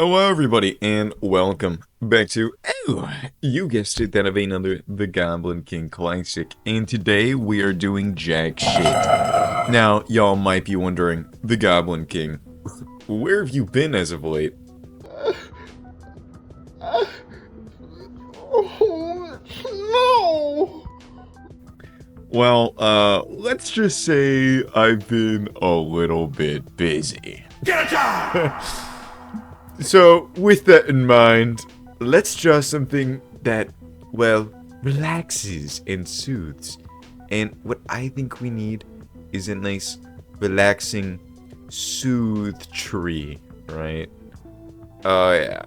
Hello everybody and welcome back to, you guessed it, that of another The Goblin King classic. And today we are doing jack shit. Now, y'all might be wondering, The Goblin King, where have you been as of late? No! Well, let's just say I've been a little bit busy. Get a job! So, with that in mind, let's draw something that, well, relaxes and soothes. And what I think we need is a nice, relaxing, soothe tree, right? Oh, yeah.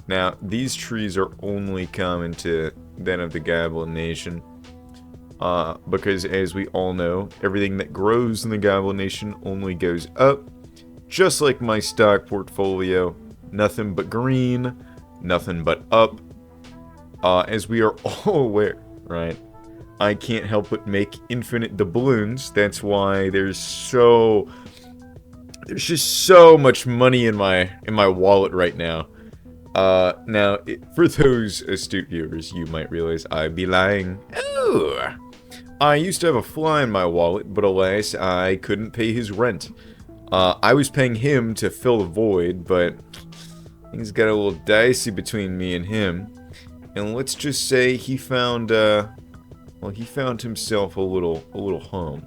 Now, these trees are only common to that of the Goblin Nation. Because, as we all know, everything that grows in the Goblin Nation only goes up. Just like my stock portfolio, nothing but green, nothing but up. As we are all aware, right? I can't help but make infinite doubloons. That's why there's just so much money in my wallet right now. For those astute viewers, you might realize I'd be lying. Oh, I used to have a fly in my wallet, but alas, I couldn't pay his rent. I was paying him to fill the void, but things got a little dicey between me and him. And let's just say he found, he found himself a little home.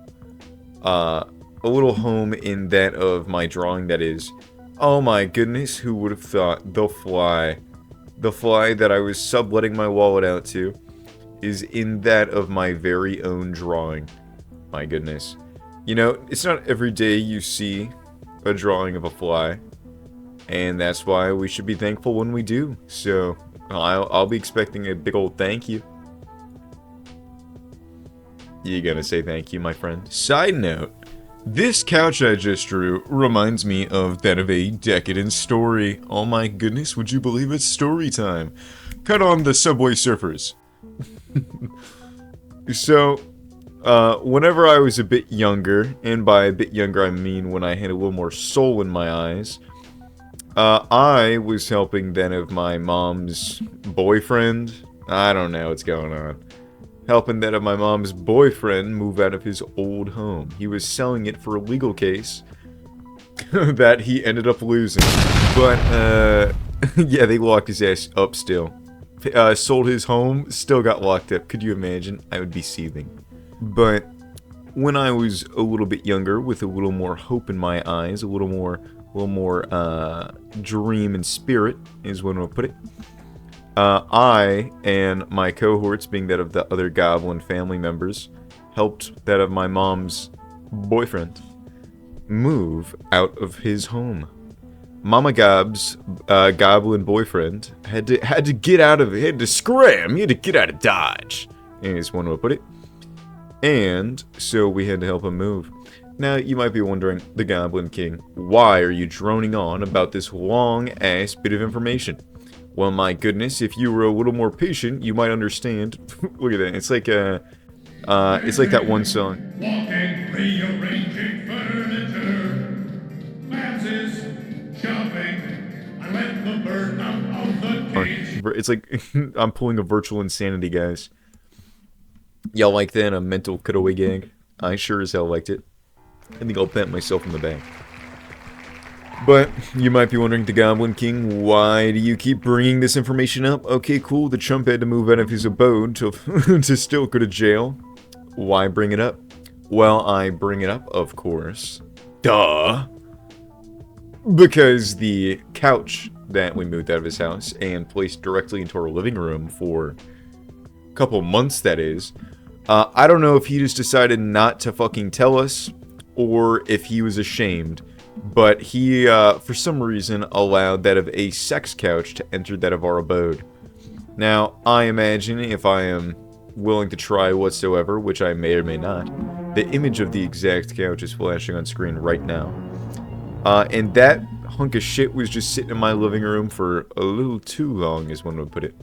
A little home in that of my drawing, that is. Oh my goodness, who would have thought the fly that I was subletting my wallet out to is in that of my very own drawing. My goodness. You know, it's not every day you see a drawing of a fly, and that's why we should be thankful when we do. So, I'll be expecting a big old thank you. You gonna say thank you, my friend? Side note, this couch I just drew reminds me of that of a decadent story. Oh my goodness, would you believe it's story time? Cut on the Subway Surfers. So, whenever I was a bit younger, and by a bit younger I mean when I had a little more soul in my eyes, I was helping that of my mom's boyfriend. I don't know what's going on. Helping that of my mom's boyfriend move out of his old home. He was selling it for a legal case that he ended up losing. But, yeah, they locked his ass up still. Sold his home, still got locked up. Could you imagine? I would be seething. But when I was a little bit younger, with a little more hope in my eyes, a little more dream and spirit, is one way to put it. I and my cohorts, being that of the other goblin family members, helped that of my mom's boyfriend move out of his home. Mama Gob's goblin boyfriend had to get out of it, had to scram, he had to get out of Dodge, is one way to put it. And so we had to help him move. Now, you might be wondering, the Goblin King, why are you droning on about this long-ass bit of information? Well, my goodness, if you were a little more patient, you might understand. Look at that, it's like that one song. Walking, rearranging furniture. Glasses, shopping. I let the bird out of the cage. It's like, I'm pulling a virtual insanity, guys. Y'all like that? A mental cutaway gag? I sure as hell liked it. I think I'll pat myself in the back. But, you might be wondering, the Goblin King, why do you keep bringing this information up? Okay, cool, the chump had to move out of his abode to, to still go to jail. Why bring it up? Well, I bring it up, of course. Duh! Because the couch that we moved out of his house and placed directly into our living room for a couple months, that is, I don't know if he just decided not to fucking tell us, or if he was ashamed, but he, for some reason, allowed that of a sex couch to enter that of our abode. Now, I imagine if I am willing to try whatsoever, which I may or may not, the image of the exact couch is flashing on screen right now. And that hunk of shit was just sitting in my living room for a little too long, as one would put it.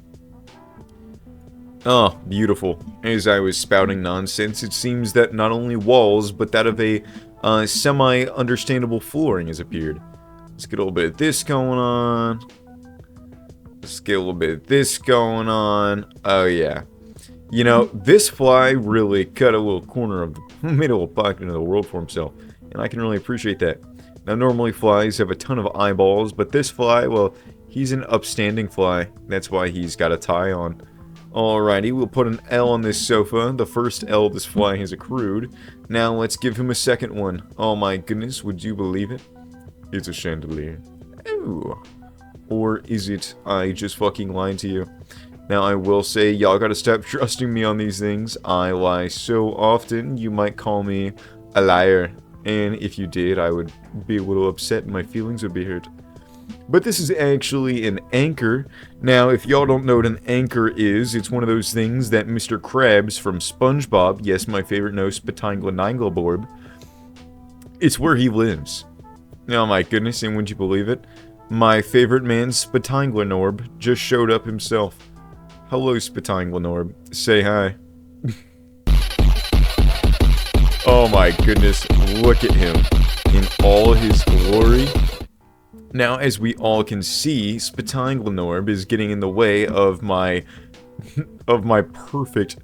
Oh, beautiful. As I was spouting nonsense, it seems that not only walls, but that of a semi-understandable flooring has appeared. Let's get a little bit of this going on. Let's get a little bit of this going on. Oh, yeah. You know, this fly really cut a little corner of the... made a little pocket into the world for himself. And I can really appreciate that. Now, normally flies have a ton of eyeballs, but this fly, well, he's an upstanding fly. That's why he's got a tie on. Alrighty, we'll put an L on this sofa. The first L this fly has accrued. Now let's give him a second one. Oh my goodness, would you believe it? It's a chandelier. Ooh. Or is it I just fucking lied to you? Now I will say, y'all gotta stop trusting me on these things. I lie so often, you might call me a liar. And if you did, I would be a little upset and my feelings would be hurt. But this is actually an anchor. Now, if y'all don't know what an anchor is, it's one of those things that Mr. Krabs from SpongeBob, yes, my favorite nose, Spatanglanangleborb, it's where he lives. Oh my goodness, and would you believe it? My favorite man, Spatanglanorb, just showed up himself. Hello, Spatanglanorb. Say hi. Oh my goodness, look at him in all his glory. Now, as we all can see, Spatanglanorb is getting in the way of my perfect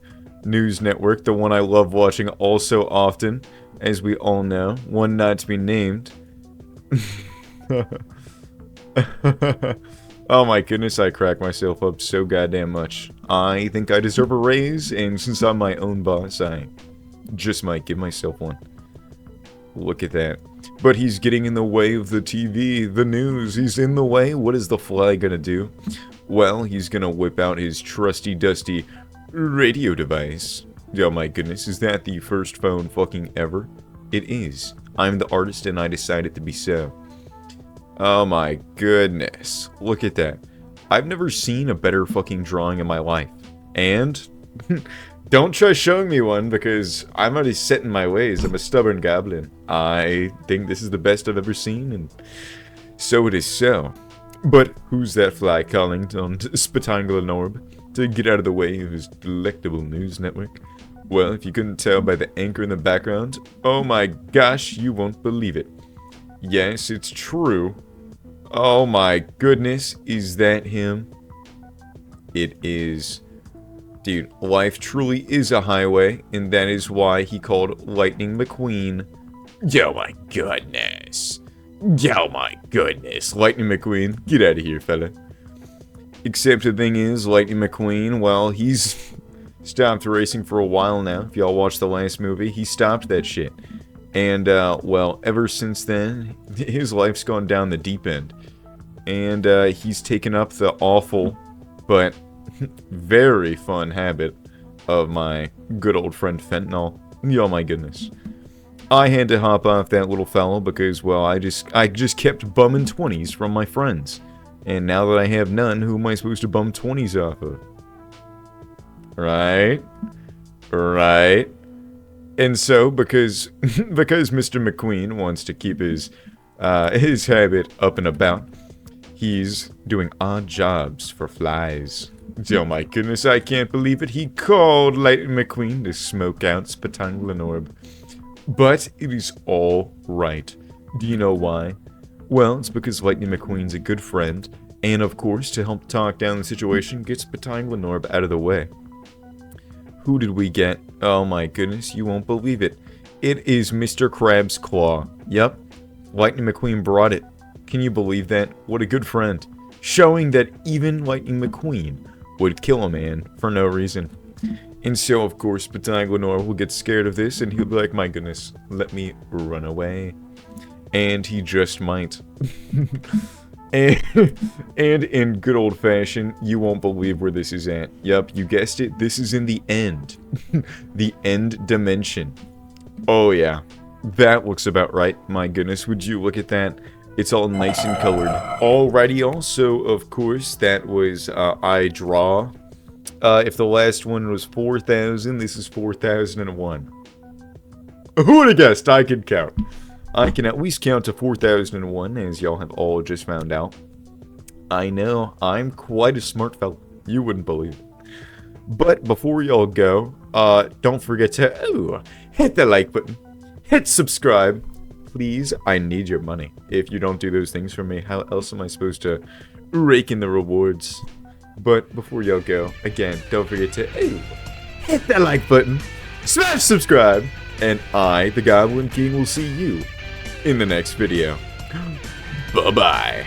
news network, the one I love watching all so often, as we all know, one not to be named. Oh my goodness, I crack myself up so goddamn much. I think I deserve a raise, and since I'm my own boss, I just might give myself one. Look at that. But he's getting in the way of the TV, the news. He's in the way. What is the fly gonna do? Well, he's gonna whip out his trusty dusty radio device. Oh my goodness, is that the first phone fucking ever? It is. I'm the artist and I decided to be so. Oh my goodness. Look at that. I've never seen a better fucking drawing in my life. And... don't try showing me one, because I'm already set in my ways. I'm a stubborn goblin. I think this is the best I've ever seen, and so it is so. But who's that fly calling on Spatanglanorb to get out of the way of his delectable news network? Well, if you couldn't tell by the anchor in the background, oh my gosh, you won't believe it. Yes, it's true. Oh my goodness, is that him? It is. Dude, life truly is a highway, and that is why he called Lightning McQueen. Oh my goodness. Oh my goodness. Lightning McQueen, get out of here, fella. Except the thing is, Lightning McQueen, well, he's stopped racing for a while now. If y'all watched the last movie, he stopped that shit. And, well, ever since then, his life's gone down the deep end. And, he's taken up the awful, but... very fun habit of my good old friend fentanyl. Oh my goodness. I had to hop off that little fellow because, well, I just kept bumming 20s from my friends. And now that I have none, who am I supposed to bum 20s off of? Right? Right? And so, because Mr. McQueen wants to keep his habit up and about, he's doing odd jobs for flies. Oh my goodness, I can't believe it. He called Lightning McQueen to smoke out Spatanglanorb. But it is all right. Do you know why? Well, it's because Lightning McQueen's a good friend, and of course, to help talk down the situation, get Spatanglanorb out of the way. Who did we get? Oh my goodness, you won't believe it. It is Mr. Krabs' Claw. Yep, Lightning McQueen brought it. Can you believe that? What a good friend. Showing that even Lightning McQueen would kill a man for no reason. And so, of course, Spatanglanorb will get scared of this, and he'll be like, my goodness, let me run away. And he just might. and in good old fashion, you won't believe where this is at. Yup, you guessed it, this is in the end. The end dimension. Oh yeah, that looks about right. My goodness, would you look at that? It's all nice and colored. Alrighty, also, of course, that was I Draw. If the last one was 4,000, this is 4,001. Who would have guessed? I could count. I can at least count to 4,001, as y'all have all just found out. I know, I'm quite a smart fellow. You wouldn't believe it. But before y'all go, don't forget to hit the like button, hit subscribe, please, I need your money. If you don't do those things for me, how else am I supposed to rake in the rewards? But before y'all go, again, don't forget to hit that like button, smash subscribe, and I, the Goblin King, will see you in the next video. Bye-bye.